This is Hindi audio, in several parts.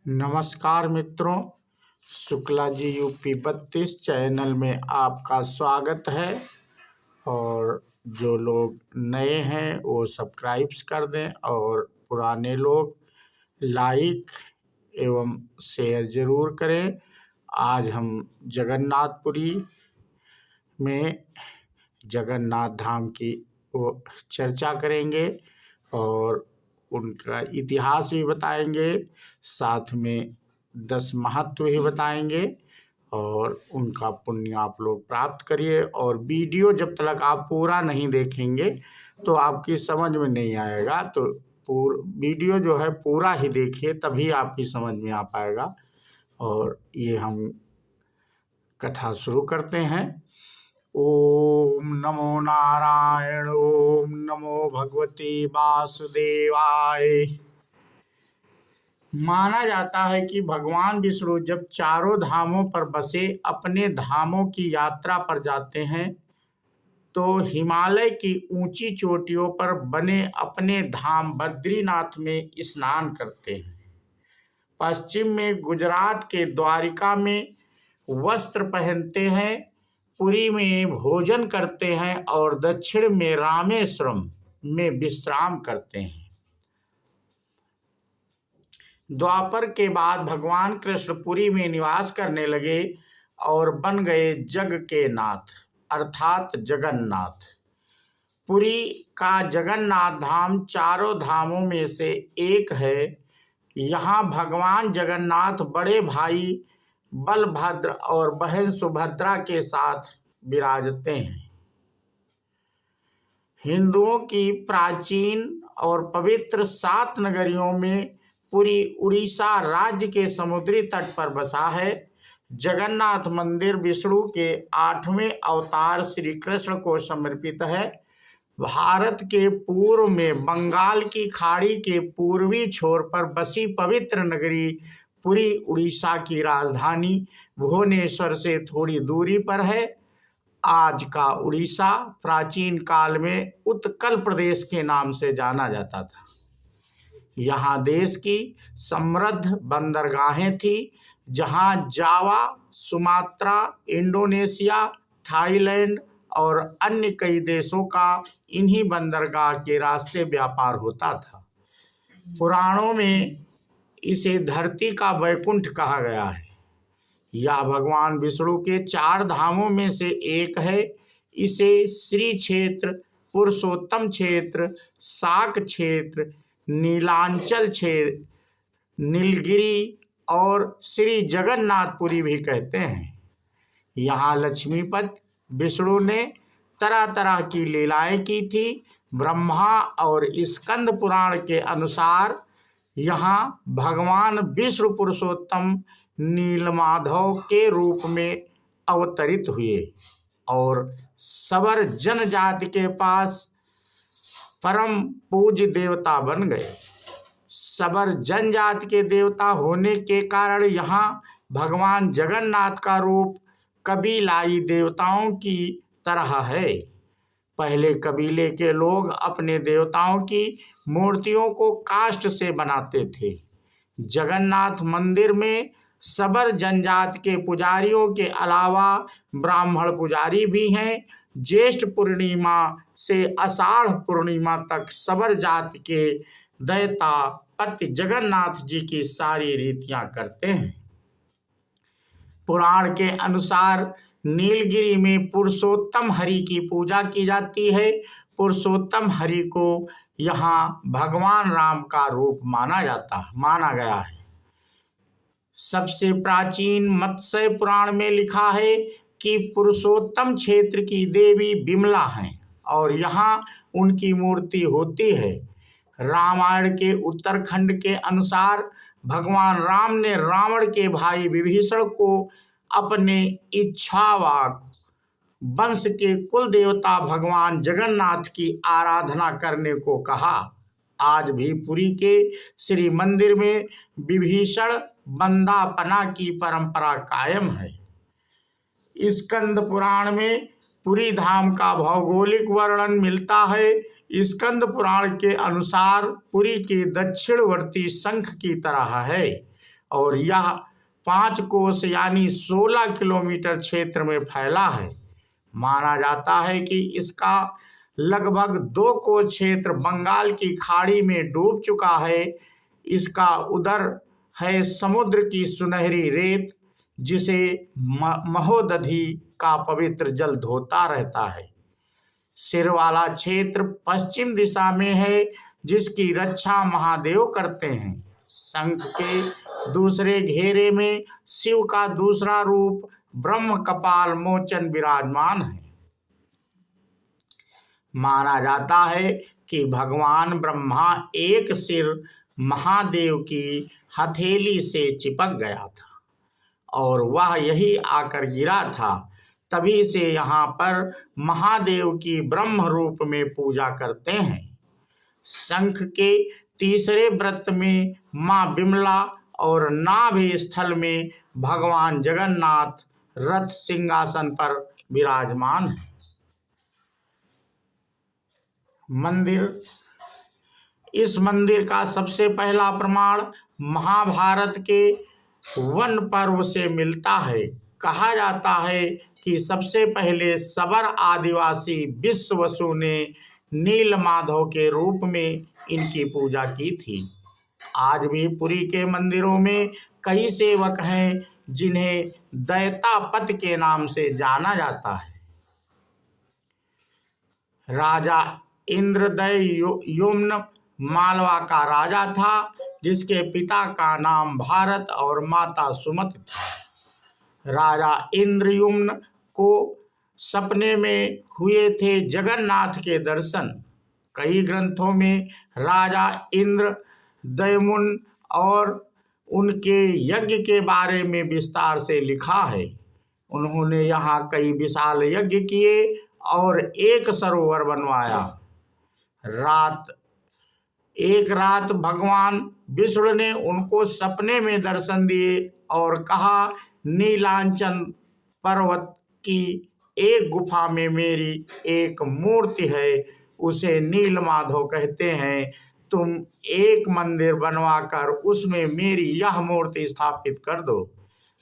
नमस्कार मित्रों, शुक्ला जी यूपी 32 चैनल में आपका स्वागत है। और जो लोग नए हैं वो सब्सक्राइब्स कर दें और पुराने लोग लाइक एवं शेयर ज़रूर करें। आज हम जगन्नाथपुरी में जगन्नाथ धाम की वो चर्चा करेंगे और उनका इतिहास भी बताएंगे, साथ में 10 महत्व भी बताएंगे और उनका पुण्य आप लोग प्राप्त करिए। और वीडियो जब तक आप पूरा नहीं देखेंगे तो आपकी समझ में नहीं आएगा, तो वीडियो जो है पूरा ही देखिए, तभी आपकी समझ में आ पाएगा। और ये हम कथा शुरू करते हैं। ओम नमो नारायण, ओम नमो भगवते वासुदेवाय। माना जाता है कि भगवान विष्णु जब चारों धामों पर बसे अपने धामों की यात्रा पर जाते हैं तो हिमालय की ऊंची चोटियों पर बने अपने धाम बद्रीनाथ में स्नान करते हैं। पश्चिम में गुजरात के द्वारिका में वस्त्र पहनते हैं, पुरी में भोजन करते हैं और दक्षिण में रामेश्वरम में विश्राम करते हैं। द्वापर के बाद भगवान कृष्ण पुरी में निवास करने लगे और बन गए जग के नाथ अर्थात जगन्नाथ। पुरी का जगन्नाथ धाम चारों धामों में से एक है। यहाँ भगवान जगन्नाथ बड़े भाई बलभद्र और बहन सुभद्रा के साथ विराजते हैं। हिंदुओं की प्राचीन और पवित्र 7 नगरियों में पुरी उड़ीसा राज्य के समुद्री तट पर बसा है। जगन्नाथ मंदिर विष्णु के 8वें अवतार श्री कृष्ण को समर्पित है। भारत के पूर्व में बंगाल की खाड़ी के पूर्वी छोर पर बसी पवित्र नगरी पुरी उड़ीसा की राजधानी भुवनेश्वर से थोड़ी दूरी पर है। आज का उड़ीसा प्राचीन काल में उत्कल प्रदेश के नाम से जाना जाता था। यहाँ देश की समृद्ध बंदरगाहें थी, जहाँ जावा, सुमात्रा, इंडोनेशिया, थाईलैंड और अन्य कई देशों का इन्हीं बंदरगाह के रास्ते व्यापार होता था। पुराणों में इसे धरती का वैकुंठ कहा गया है। यह भगवान विष्णु के 4 धामों में से एक है। इसे श्री क्षेत्र, पुरुषोत्तम क्षेत्र, शाक क्षेत्र, नीलांचल क्षेत्र, नीलगिरी और श्री जगन्नाथपुरी भी कहते हैं। यहाँ लक्ष्मीपति विष्णु ने तरह तरह की लीलाएं की थी। ब्रह्मा और स्कंद पुराण के अनुसार यहाँ भगवान विष्णु पुरुषोत्तम नीलमाधव के रूप में अवतरित हुए और सबर जनजाति के पास परम पूज्य देवता बन गए। सबर जनजाति के देवता होने के कारण यहाँ भगवान जगन्नाथ का रूप कबीलाई देवताओं की तरह है। पहले कबीले के लोग अपने देवताओं की मूर्तियों को काष्ठ से बनाते थे। जगन्नाथ मंदिर में सबर जनजाति के पुजारियों के अलावा ब्राह्मण पुजारी भी हैं। ज्येष्ठ पूर्णिमा से आषाढ़ पूर्णिमा तक सबर जाति के दैता पति जगन्नाथ जी की सारी रीतियां करते हैं। पुराण के अनुसार नीलगिरी में पुरुषोत्तम हरि की पूजा की जाती है। पुरुषोत्तम हरि को यहाँ भगवान राम का रूप माना गया है। सबसे प्राचीन मत्स्य पुराण में लिखा है कि पुरुषोत्तम क्षेत्र की देवी विमला हैं और यहाँ उनकी मूर्ति होती है। रामायण के उत्तरखंड के अनुसार भगवान राम ने रावण के भाई विभीषण को अपने इच्छावाक वंश के कुल देवता भगवान जगन्नाथ की आराधना करने को कहा। आज भी पुरी के श्री मंदिर में विभीषण बंदापना की परंपरा कायम है। स्कंद पुराण में पुरी धाम का भौगोलिक वर्णन मिलता है। स्कंद पुराण के अनुसार पुरी के दक्षिणवर्ती शंख की तरह है और यह 5 कोस यानी 16 किलोमीटर क्षेत्र में फैला है। माना जाता है कि इसका लगभग 2 कोस क्षेत्र बंगाल की खाड़ी में डूब चुका है। इसका उदर है समुद्र की सुनहरी रेत, जिसे महोदधि का पवित्र जल धोता रहता है। सिर वाला क्षेत्र पश्चिम दिशा में है, जिसकी रक्षा महादेव करते हैं। शंख के दूसरे घेरे में शिव का दूसरा रूप ब्रह्म कपाल मोचन विराजमान है। माना जाता है कि भगवान ब्रह्मा एक सिर महादेव की हथेली से चिपक गया था और वह यही आकर गिरा था। तभी से यहाँ पर महादेव की ब्रह्म रूप में पूजा करते हैं। शंख के तीसरे व्रत में माँ विमला और नाभि स्थल में भगवान जगन्नाथ रथ सिंहासन पर विराजमान है। मंदिर। इस मंदिर का सबसे पहला प्रमाण महाभारत के वन पर्व से मिलता है। कहा जाता है कि सबसे पहले सबर आदिवासी विश्ववसु ने नीलमाधव के रूप में इनकी पूजा की थी। आज भी पुरी के मंदिरों में कई सेवक हैं जिन्हें दैतापत के नाम से जाना जाता है। राजा इंद्रदयुम्न मालवा का राजा था, जिसके पिता का नाम भारत और माता सुमति था। राजा इंद्रयुम्न को सपने में हुए थे जगन्नाथ के दर्शन। कई ग्रंथों में राजा इंद्रदयुम्न और उनके यज्ञ के बारे में विस्तार से लिखा है। उन्होंने यहाँ कई विशाल यज्ञ किए और एक सरोवर बनवाया। एक रात भगवान विष्णु ने उनको सपने में दर्शन दिए और कहा, नीलांचन पर्वत की एक गुफा में मेरी एक मूर्ति है, उसे नीलमाधव कहते हैं। तुम एक मंदिर बनवाकर उसमें मेरी यह मूर्ति स्थापित कर दो।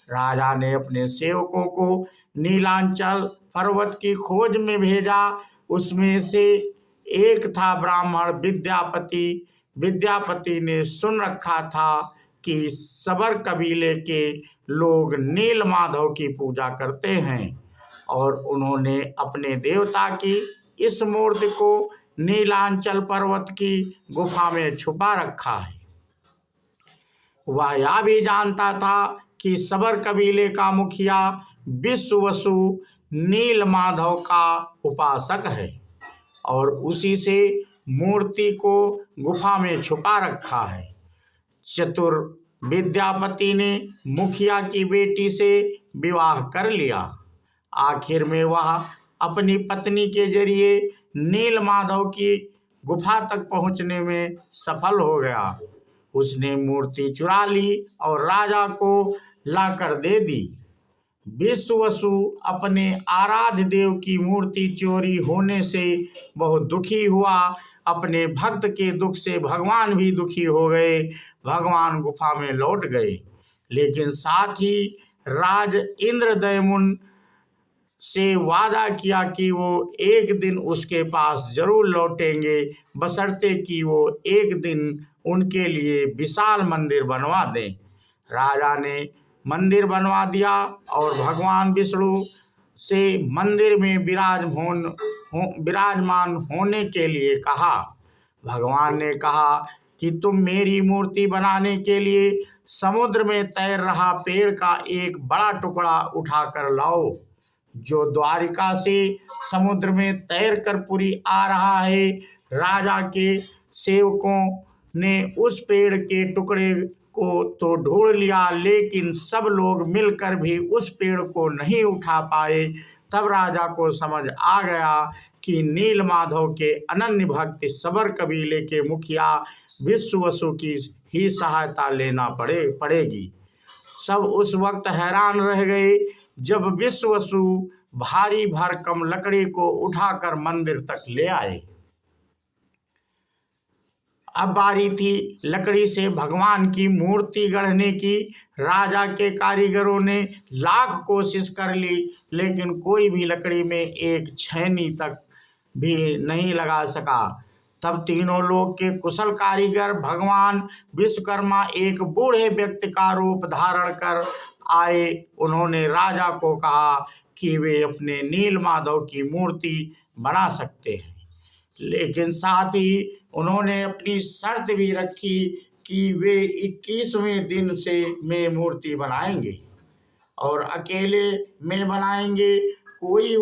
राजा ने अपने सेवकों को नीलांचल पर्वत की खोज में भेजा। उसमें से एक था ब्राह्मण विद्यापति। विद्यापति ने सुन रखा था कि सबर कबीले के लोग नीलमाधव की पूजा करते हैं और उन्होंने अपने देवता की इस मूर्ति को नीलांचल पर्वत की गुफा में छुपा रखा है। वह यह भी जानता था कि सबर कबीले का मुखिया विश्ववसु नीलमाधव का उपासक है और उसी से मूर्ति को गुफा में छुपा रखा है। चतुर विद्यापति ने मुखिया की बेटी से विवाह कर लिया। आखिर में वह अपनी पत्नी के जरिए नीलमाधव की गुफा तक पहुंचने में सफल हो गया। उसने मूर्ति चुरा ली और राजा को लाकर दे दी। विश्ववसु अपने आराध्य देव की मूर्ति चोरी होने से बहुत दुखी हुआ। अपने भक्त के दुख से भगवान भी दुखी हो गए। भगवान गुफा में लौट गए, लेकिन साथ ही राज इंद्रदयुम्न से वादा किया कि वो एक दिन उसके पास जरूर लौटेंगे, बशर्ते कि वो एक दिन उनके लिए विशाल मंदिर बनवा दें। राजा ने मंदिर बनवा दिया और भगवान विष्णु से मंदिर में विराजमान होने के लिए कहा। भगवान ने कहा कि तुम मेरी मूर्ति बनाने के लिए समुद्र में तैर रहा पेड़ का एक बड़ा टुकड़ा उठाकर लाओ, जो द्वारिका से समुद्र में तैरकर पुरी आ रहा है। राजा के सेवकों ने उस पेड़ के टुकड़े को तो ढूंढ लिया, लेकिन सब लोग मिलकर भी उस पेड़ को नहीं उठा पाए। तब राजा को समझ आ गया कि नीलमाधव के अनन्य भक्त सबर कबीले के मुखिया विश्ववसु की ही सहायता लेना पड़ेगी। सब उस वक्त हैरान रह गए जब विश्ववसु भारी भरकम लकड़ी को उठाकर मंदिर तक ले आए। अब बारी थी लकड़ी से भगवान की मूर्ति गढ़ने की। राजा के कारीगरों ने लाख कोशिश कर ली, लेकिन कोई भी लकड़ी में एक छेनी तक भी नहीं लगा सका। तब तीनों लोग के कुशल कारीगर भगवान विश्वकर्मा एक बूढ़े व्यक्ति का रूप धारण कर आए। उन्होंने राजा को कहा कि वे अपने नील माधव की मूर्ति बना सकते हैं, लेकिन साथ ही उन्होंने अपनी शर्त भी रखी कि वे 21वें दिन से में मूर्ति बनाएंगे और अकेले में बनाएंगे। कोई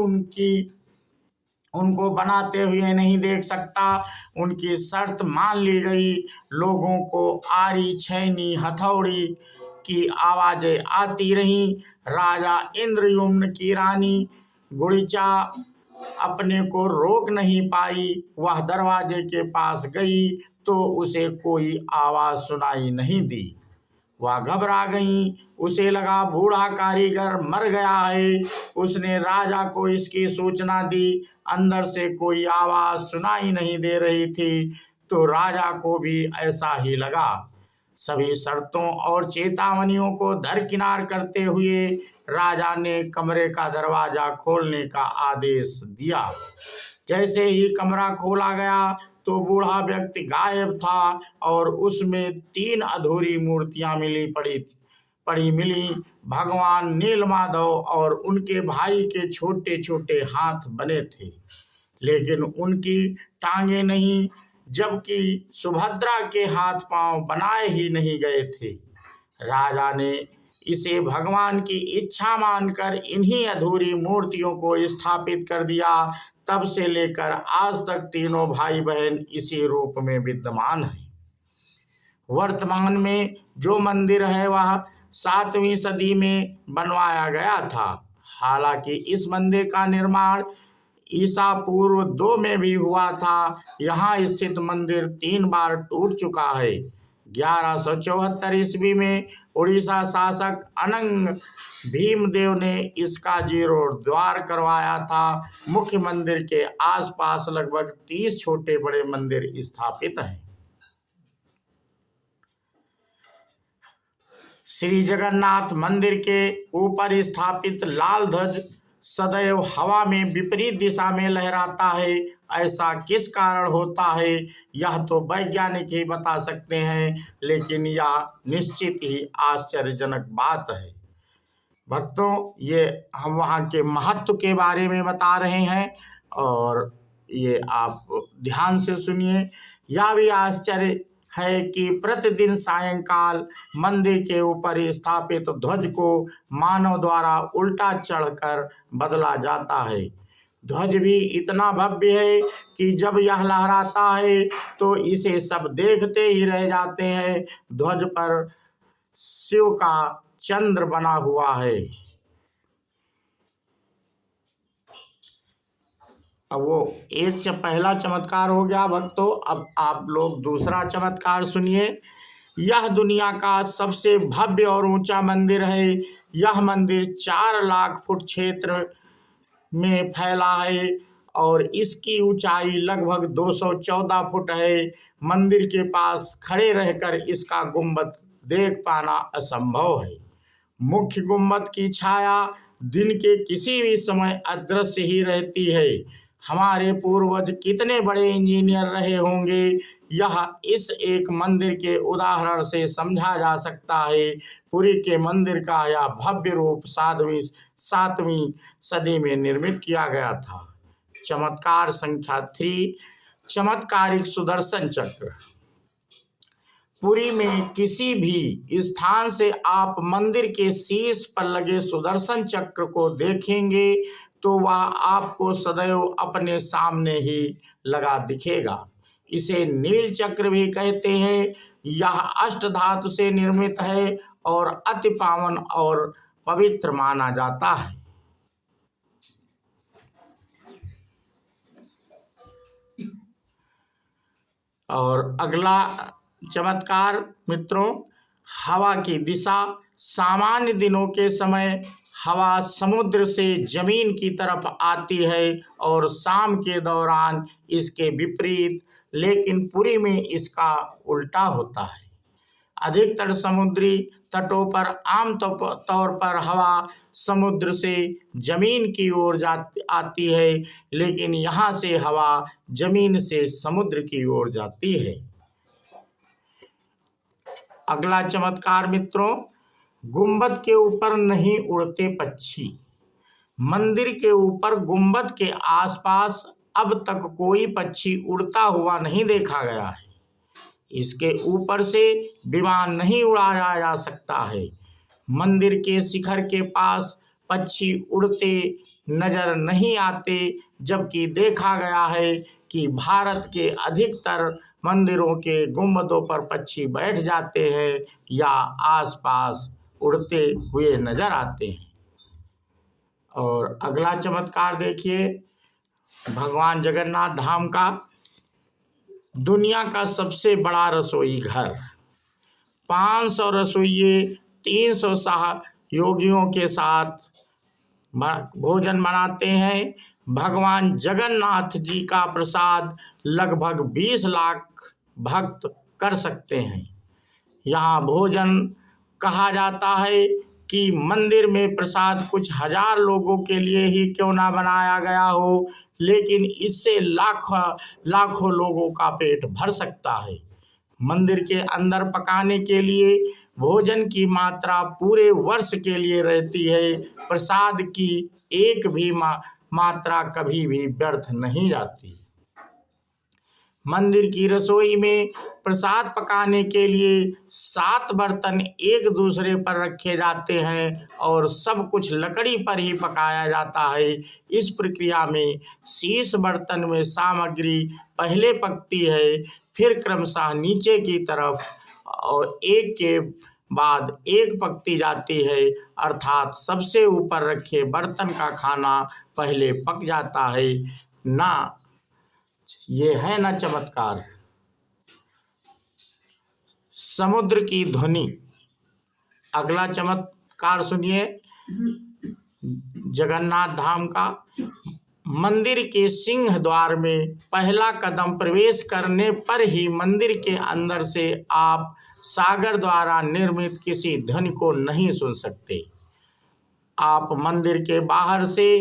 उनको बनाते हुए नहीं देख सकता। उनकी शर्त मान ली गई। लोगों को आरी, छेनी, हथौड़ी की आवाजें आती रहीं। राजा इंद्रयुम्न की रानी गुड़िचा अपने को रोक नहीं पाई। वह दरवाजे के पास गई तो उसे कोई आवाज सुनाई नहीं दी। वह घबरा गई। उसे लगा बूढ़ा कारीगर मर गया है। उसने राजा को इसकी सूचना दी। अंदर से कोई आवाज सुनाई नहीं दे रही थी, तो राजा को भी ऐसा ही लगा। सभी शर्तों और चेतावनियों को दरकिनार करते हुए राजा ने कमरे का दरवाजा खोलने का आदेश दिया। जैसे ही कमरा खोला गया तो बूढ़ा व्यक्ति गायब था और उसमें 3 अधूरी मूर्तियां मिली। भगवान नीलमाधव और उनके भाई के छोटे छोटे हाथ बने थे, लेकिन उनकी टांगे नहीं, जबकि सुभद्रा के हाथ पांव बनाए ही नहीं गए थे। राजा ने इसे भगवान की इच्छा मानकर इन्हीं अधूरी मूर्तियों को स्थापित कर दिया। तब से लेकर आज तक तीनों भाई बहन इसी रूप में विद्यमान हैं। वर्तमान में जो मंदिर है वह 7वीं सदी में बनवाया गया था। हालांकि इस मंदिर का निर्माण ईसा पूर्व 2 में भी हुआ था। यहाँ स्थित मंदिर 3 बार टूट चुका है। 1174 ईस्वी में उड़ीसा शासक अनंग भीमदेव ने इसका जीर्णोद्धार करवाया था। मुख्य मंदिर के आसपास लगभग 30 छोटे बड़े मंदिर स्थापित हैं। श्री जगन्नाथ मंदिर के ऊपर स्थापित लाल ध्वज सदैव हवा में विपरीत दिशा में लहराता है। ऐसा किस कारण होता है, यह तो वैज्ञानिक ही बता सकते हैं, लेकिन यह निश्चित ही आश्चर्यजनक बात है। भक्तों, ये हम वहाँ के महत्व के बारे में बता रहे हैं और ये आप ध्यान से सुनिए। यह भी आश्चर्य है कि प्रतिदिन सायंकाल मंदिर के ऊपर स्थापित ध्वज को मानव द्वारा उल्टा चढ़कर बदला जाता है। ध्वज भी इतना भव्य है कि जब यह लहराता है तो इसे सब देखते ही रह जाते हैं। ध्वज पर शिव का चंद्र बना हुआ है। अब वो पहला चमत्कार हो गया भक्तों। अब आप लोग दूसरा चमत्कार सुनिए। यह दुनिया का सबसे भव्य और ऊंचा मंदिर है। यह मंदिर 4 लाख फुट क्षेत्र में फैला है और इसकी ऊंचाई लगभग 214 फुट है। मंदिर के पास खड़े रहकर इसका गुंबद देख पाना असंभव है। मुख्य गुंबद की छाया दिन के किसी भी समय अदृश्य ही रहती है। हमारे पूर्वज कितने बड़े इंजीनियर रहे होंगे, यह इस एक मंदिर के उदाहरण से समझा जा सकता है। पुरी के मंदिर का यह भव्य रूप 7वीं सदी में निर्मित किया गया था। चमत्कार संख्या 3, चमत्कारिक सुदर्शन चक्र। पुरी में किसी भी स्थान से आप मंदिर के शीर्ष पर लगे सुदर्शन चक्र को देखेंगे तो वह आपको सदैव अपने सामने ही लगा दिखेगा। इसे नील चक्र भी कहते हैं। यह अष्टधातु से निर्मित है और अति पावन और पवित्र माना जाता है। और अगला चमत्कार मित्रों, हवा की दिशा। सामान्य दिनों के समय हवा समुद्र से जमीन की तरफ आती है और शाम के दौरान इसके विपरीत लेकिन पुरी में इसका उल्टा होता है। अधिकतर समुद्री तटों पर तौर पर हवा समुद्र से जमीन की ओर आती है, लेकिन यहाँ से हवा जमीन से समुद्र की ओर जाती है। अगला चमत्कार मित्रों, गुंबद के ऊपर नहीं उड़ते पक्षी। मंदिर के ऊपर गुंबद के आसपास अब तक कोई पक्षी उड़ता हुआ नहीं देखा गया है। इसके ऊपर से विमान नहीं उड़ाया जा सकता है। मंदिर के शिखर के पास पक्षी उड़ते नजर नहीं आते, जबकि देखा गया है कि भारत के अधिकतर मंदिरों के गुंबदों पर पक्षी बैठ जाते हैं या आसपास उड़ते हुए नजर आते हैं। और अगला चमत्कार देखिए, भगवान जगन्नाथ धाम का दुनिया का सबसे बड़ा रसोई घर। 500 रसोइये 300 सहयोगियों के साथ भोजन बनाते हैं। भगवान जगन्नाथ जी का प्रसाद लगभग 20 लाख भक्त कर सकते हैं। यहाँ भोजन कहा जाता है कि मंदिर में प्रसाद कुछ हजार लोगों के लिए ही क्यों ना बनाया गया हो, लेकिन इससे लाखों लोगों का पेट भर सकता है। मंदिर के अंदर पकाने के लिए भोजन की मात्रा पूरे वर्ष के लिए रहती है। प्रसाद की एक भी मात्रा कभी भी व्यर्थ नहीं जाती। मंदिर की रसोई में प्रसाद पकाने के लिए 7 बर्तन एक दूसरे पर रखे जाते हैं और सब कुछ लकड़ी पर ही पकाया जाता है। इस प्रक्रिया में शीर्ष बर्तन में सामग्री पहले पकती है, फिर क्रमशः नीचे की तरफ और एक के बाद एक पकती जाती है, अर्थात सबसे ऊपर रखे बर्तन का खाना पहले पक जाता है। ना ये है ना चमत्कार। समुद्र की ध्वनि। अगला चमत्कार सुनिए, जगन्नाथ धाम का। मंदिर के सिंह द्वार में पहला कदम प्रवेश करने पर ही मंदिर के अंदर से आप सागर द्वारा निर्मित किसी ध्वनि को नहीं सुन सकते। आप मंदिर के बाहर से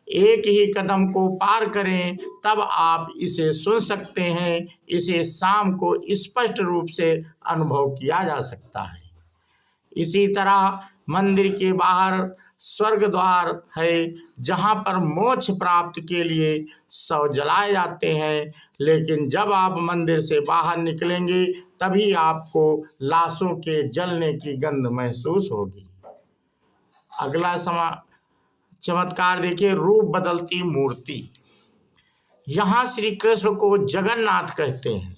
एक ही कदम को पार करें तब आप इसे सुन सकते हैं। इसे शाम को स्पष्ट रूप से अनुभव किया जा सकता है। इसी तरह मंदिर के बाहर स्वर्ग द्वार है, जहां पर मोक्ष प्राप्त के लिए शव जलाए जाते हैं, लेकिन जब आप मंदिर से बाहर निकलेंगे तभी आपको लाशों के जलने की गंध महसूस होगी। अगला चमत्कार देखिए, रूप बदलती मूर्ति। यहाँ श्री कृष्ण को जगन्नाथ कहते हैं।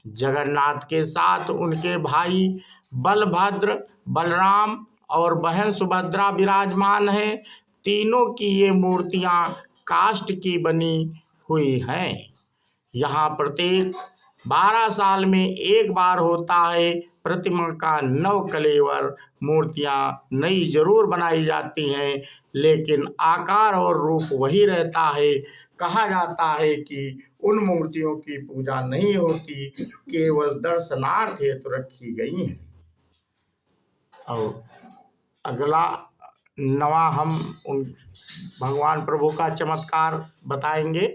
जगन्नाथ के साथ उनके भाई बलभद्र, बलराम और बहन सुभद्रा विराजमान हैं। तीनों की ये मूर्तियाँ काष्ठ की बनी हुई हैं। यहाँ प्रत्येक 12 साल में एक बार होता है। प्रतिमा का नव कलेवर मूर्तियाँ नई जरूर बनाई जाती हैं, लेकिन आकार और रूप वही रहता है। कहा जाता है कि उन मूर्तियों की पूजा नहीं होती, केवल दर्शनार्थ हेतु रखी गई हैं। और अगला नवा हम उन भगवान प्रभु का चमत्कार बताएंगे।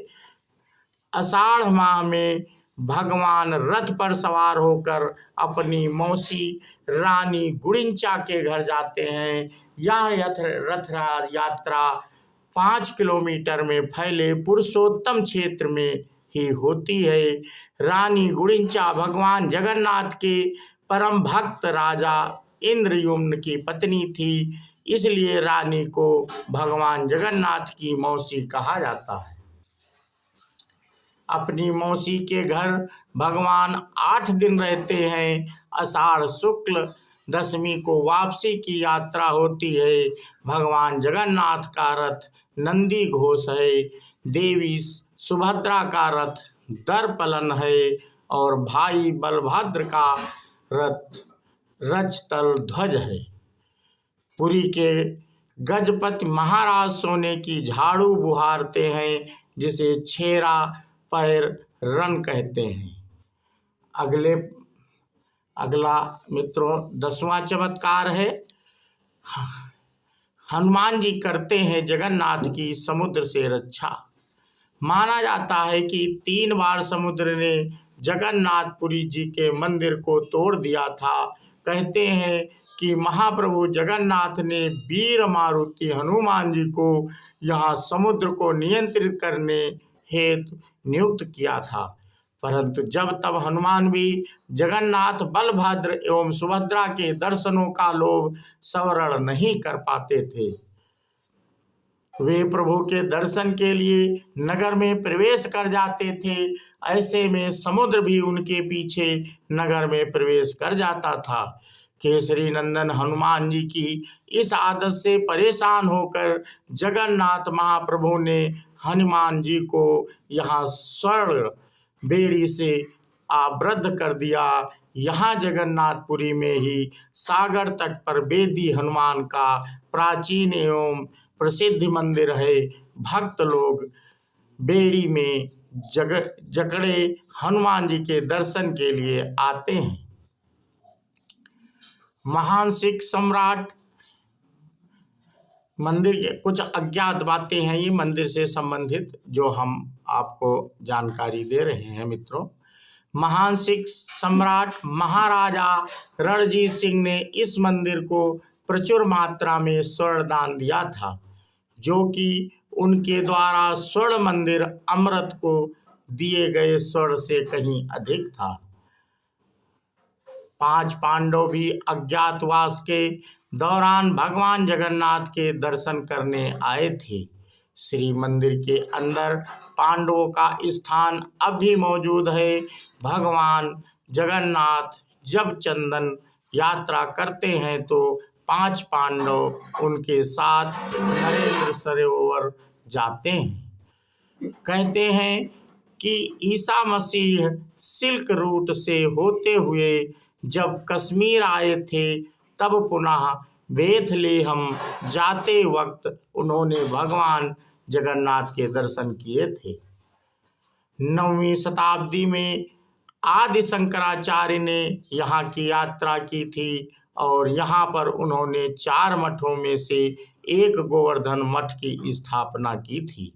आषाढ़ माह में भगवान रथ पर सवार होकर अपनी मौसी रानी गुड़िंचा के घर जाते हैं। यह रथ यात्रा 5 किलोमीटर में फैले पुरुषोत्तम क्षेत्र में ही होती है। रानी गुड़िंचा भगवान जगन्नाथ के परम भक्त राजा इंद्रयुम्न की पत्नी थी, इसलिए रानी को भगवान जगन्नाथ की मौसी कहा जाता है। अपनी मौसी के घर भगवान 8 दिन रहते हैं। आषाढ़ शुक्ल दशमी को वापसी की यात्रा होती है। भगवान जगन्नाथ का रथ नंदी घोष है, देवी सुभद्रा का रथ दर्पलन है और भाई बलभद्र का रथ रजतल ध्वज है। पुरी के गजपति महाराज सोने की झाड़ू बुहारते हैं, जिसे छेरा पैर रन कहते हैं। अगला मित्रों 10वां चमत्कार है, हनुमान जी करते हैं जगन्नाथ की समुद्र से रक्षा। माना जाता है कि 3 बार समुद्र ने जगन्नाथपुरी जी के मंदिर को तोड़ दिया था। कहते हैं कि महाप्रभु जगन्नाथ ने वीर मारुति हनुमान जी को यहाँ समुद्र को नियंत्रित करने हेतु नियुक्त किया था, परंतु जब तब हनुमान भी जगन्नाथ, बलभद्र एवं सुभद्रा के दर्शनों का लोभ सवरण नहीं कर पाते थे। वे प्रभु के दर्शन के लिए नगर में प्रवेश कर जाते थे। ऐसे में समुद्र भी उनके पीछे नगर में प्रवेश कर जाता था। केसरी नंदन हनुमान जी की इस आदत से परेशान होकर जगन्नाथ महाप्रभु ने हनुमान जी को यहाँ स्वर्ण बेड़ी से आबद्ध कर दिया। यहाँ जगन्नाथपुरी में ही सागर तट पर बेदी हनुमान का प्राचीन एवं प्रसिद्ध मंदिर है। भक्त लोग बेड़ी में जकड़े हनुमान जी के दर्शन के लिए आते हैं। महान सिख सम्राट मंदिर के कुछ अज्ञात बातें हैं ये मंदिर से संबंधित, जो हम आपको जानकारी दे रहे हैं मित्रों। महान सिख सम्राट महाराजा रणजीत सिंह ने इस मंदिर को प्रचुर मात्रा में स्वर्ण दान दिया था, जो कि उनके द्वारा स्वर्ण मंदिर अमृत को दिए गए स्वर्ण से कहीं अधिक था। 5 पांडव भी अज्ञातवास के दौरान भगवान जगन्नाथ के दर्शन करने आए थे। श्री मंदिर के अंदर पांडवों का स्थान अब भी मौजूद है। भगवान जगन्नाथ जब चंदन यात्रा करते हैं तो 5 पांडव उनके साथ नरेंद्र सरोवर जाते हैं। कहते हैं कि ईसा मसीह सिल्क रूट से होते हुए जब कश्मीर आए थे, तब पुनः बेथलेहम जाते वक्त उन्होंने भगवान जगन्नाथ के दर्शन किए थे। 9वीं शताब्दी में आदि शंकराचार्य ने यहाँ की यात्रा की थी और यहाँ पर उन्होंने 4 मठों में से एक गोवर्धन मठ की स्थापना की थी।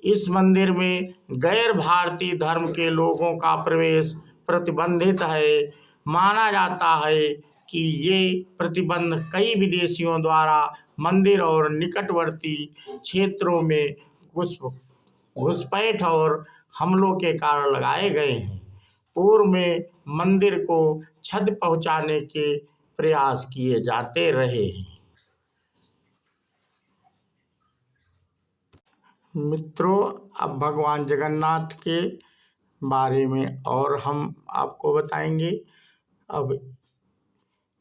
इस मंदिर में गैर भारतीय धर्म के लोगों का प्रवेश प्रतिबंधित है। माना जाता है कि ये प्रतिबंध कई विदेशियों द्वारा मंदिर और निकटवर्ती क्षेत्रों में घुसपैठ और हमलों के कारण लगाए गए हैं। पूर्व में मंदिर को क्षति पहुंचाने के प्रयास किए जाते रहे हैं। मित्रों, अब भगवान जगन्नाथ के बारे में और हम आपको बताएंगे। अब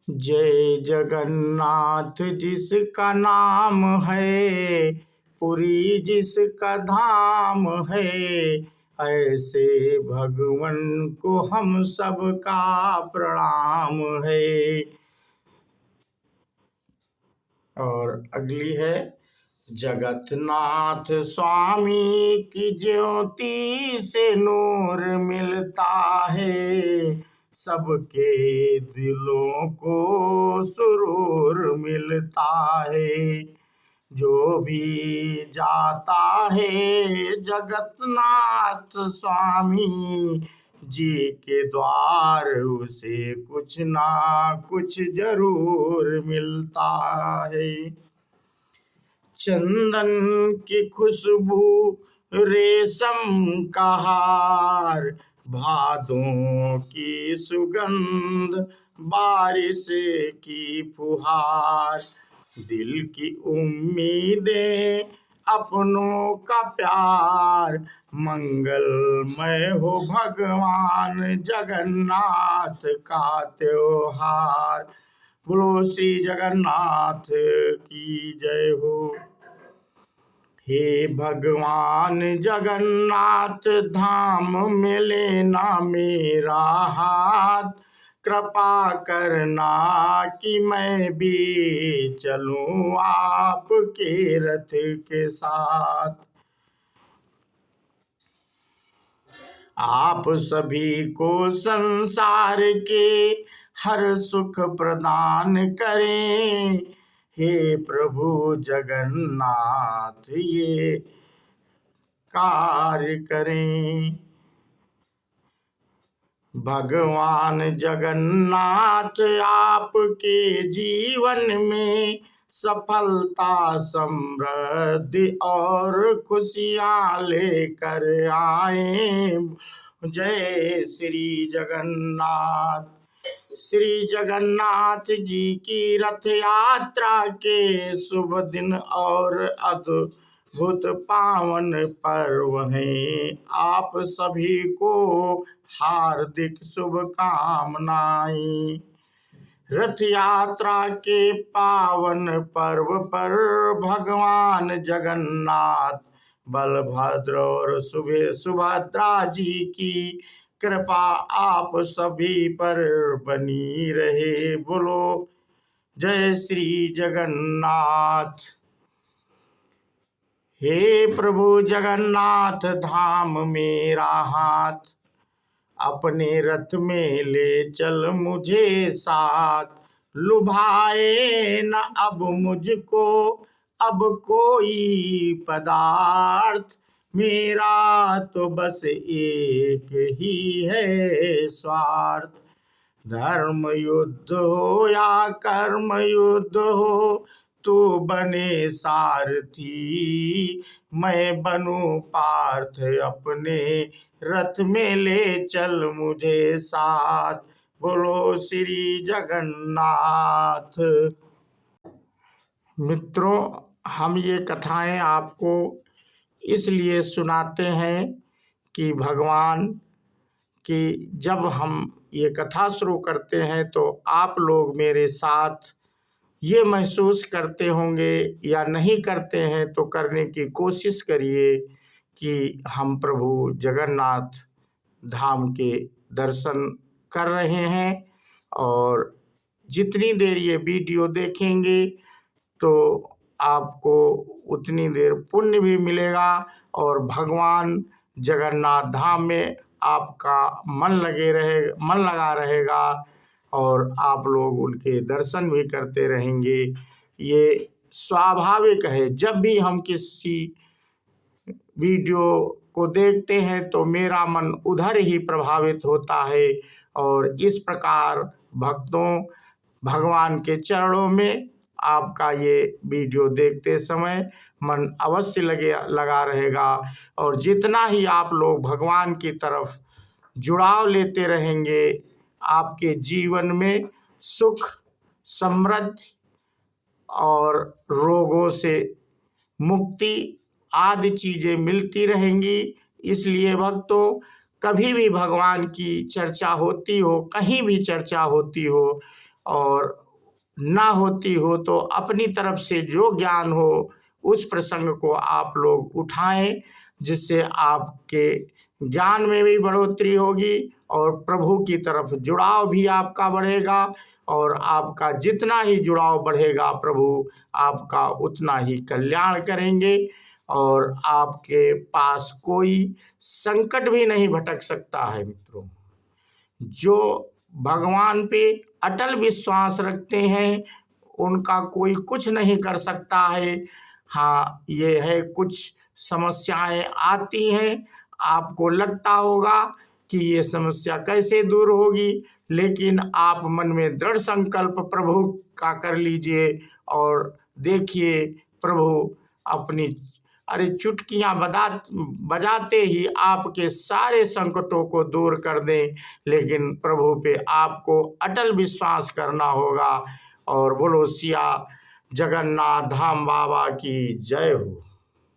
जय जगन्नाथ जिसका नाम है, पुरी जिसका धाम है, ऐसे भगवन को हम सबका प्रणाम है। और अगली है, जगन्नाथ स्वामी की ज्योति से नूर मिलता है, सबके दिलों को सुरूर मिलता है। जो भी जाता है जगन्नाथ स्वामी जी के द्वार, उसे कुछ ना कुछ जरूर मिलता है। चंदन की खुशबू, रेशम का हार, भादों की सुगंध, बारिश की फुहार, दिल की उम्मीदें, अपनों का प्यार, मंगलमय हो भगवान जगन्नाथ का त्योहार। बोलो श्री जगन्नाथ की जय हो। हे भगवान जगन्नाथ धाम में लेना मेरा हाथ, कृपा करना कि मैं भी चलूं आपके रथ के साथ। आप सभी को संसार के हर सुख प्रदान करें। हे प्रभु जगन्नाथ ये कार्य करें। भगवान जगन्नाथ आपके जीवन में सफलता समृद्धि और खुशियाँ लेकर आए। जय श्री जगन्नाथ। श्री जगन्नाथ जी की रथ यात्रा के शुभ दिन और अद्भुत पावन पर्व हैं। आप सभी को हार्दिक शुभकामनाएं। रथ यात्रा के पावन पर्व पर भगवान जगन्नाथ, बलभद्र और सुभद्रा जी की कृपा आप सभी पर बनी रहे। बोलो जय श्री जगन्नाथ। हे प्रभु जगन्नाथ धाम मेरा हाथ, अपने रथ में ले चल मुझे साथ। लुभाए न अब मुझको अब कोई पदार्थ, मेरा तो बस एक ही है स्वार्थ। धर्म युद्ध हो या कर्म युद्ध हो, तू बने सारथी मैं बनूं पार्थ। अपने रथ में ले चल मुझे साथ। बोलो श्री जगन्नाथ। मित्रों, हम ये कथाएं आपको इसलिए सुनाते हैं कि भगवान की जब हम ये कथा शुरू करते हैं तो आप लोग मेरे साथ ये महसूस करते होंगे या नहीं करते हैं तो करने की कोशिश करिए कि हम प्रभु जगन्नाथ धाम के दर्शन कर रहे हैं। और जितनी देर ये वीडियो देखेंगे तो आपको उतनी देर पुण्य भी मिलेगा और भगवान जगन्नाथ धाम में आपका मन लगा रहेगा और आप लोग उनके दर्शन भी करते रहेंगे। ये स्वाभाविक है। जब भी हम किसी वीडियो को देखते हैं तो मेरा मन उधर ही प्रभावित होता है और इस प्रकार भक्तों, भगवान के चरणों में आपका ये वीडियो देखते समय मन अवश्य लगा रहेगा। और जितना ही आप लोग भगवान की तरफ जुड़ाव लेते रहेंगे, आपके जीवन में सुख, समृद्धि और रोगों से मुक्ति आदि चीज़ें मिलती रहेंगी। इसलिए भक्तों, कभी भी भगवान की चर्चा होती हो, कहीं भी चर्चा होती हो और ना होती हो तो अपनी तरफ से जो ज्ञान हो उस प्रसंग को आप लोग उठाएं, जिससे आपके ज्ञान में भी बढ़ोतरी होगी और प्रभु की तरफ जुड़ाव भी आपका बढ़ेगा। और आपका जितना ही जुड़ाव बढ़ेगा प्रभु आपका उतना ही कल्याण करेंगे और आपके पास कोई संकट भी नहीं भटक सकता है। मित्रों, जो भगवान पे अटल विश्वास रखते हैं उनका कोई कुछ नहीं कर सकता है। हाँ, ये है कुछ समस्याएं आती हैं, आपको लगता होगा कि ये समस्या कैसे दूर होगी, लेकिन आप मन में दृढ़ संकल्प प्रभु का कर लीजिए और देखिए प्रभु अपनी चुटकियाँ बजाते ही आपके सारे संकटों को दूर कर दें। लेकिन प्रभु पे आपको अटल विश्वास करना होगा। और बोलो सिया जगन्नाथ धाम बाबा की जय हो।